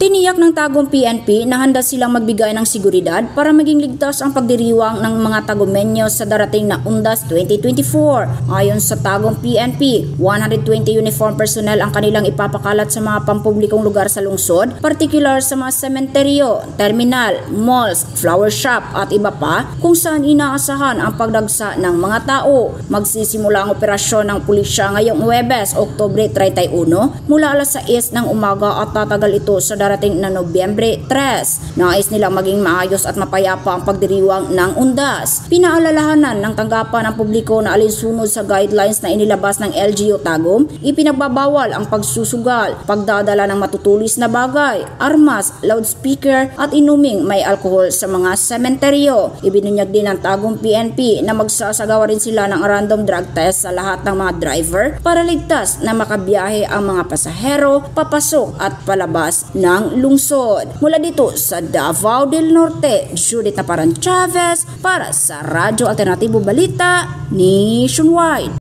Tiniyak ng Tagum PNP na handa silang magbigay ng seguridad para maging ligtas ang pagdiriwang ng mga Tagumenyo sa darating na Undas 2024. Ayon sa Tagum PNP, 120 uniform personnel ang kanilang ipapakalat sa mga pampublikong lugar sa lungsod, particular sa mga sementeryo, terminal, malls, flower shop at iba pa kung saan inaasahan ang pagdagsa ng mga tao. Magsisimula ang operasyon ng pulisya ngayong Huwebes, Oktubre 31 mula alas 6 ng umaga at tatagal ito sa darating na Nobyembre 3. Nais nilang maging maayos at mapayapa ang pagdiriwang ng Undas. Pinaalalahanan ng tanggapan ng publiko na alinsunod sa guidelines na inilabas ng LGU Tagum, ipinagbabawal ang pagsusugal, pagdadala ng matutulis na bagay, armas, loudspeaker at inuming may alkohol sa mga sementeryo. Ibinunyag din ng Tagum PNP na magsasagawa rin sila ng random drug test sa lahat ng mga driver para ligtas na makabiyahe ang mga pasahero papasok at palabas ng lungsod. Mula dito sa Davao del Norte, Judith Naparan Chavez para sa Radyo Alternatibo Balita Nationwide.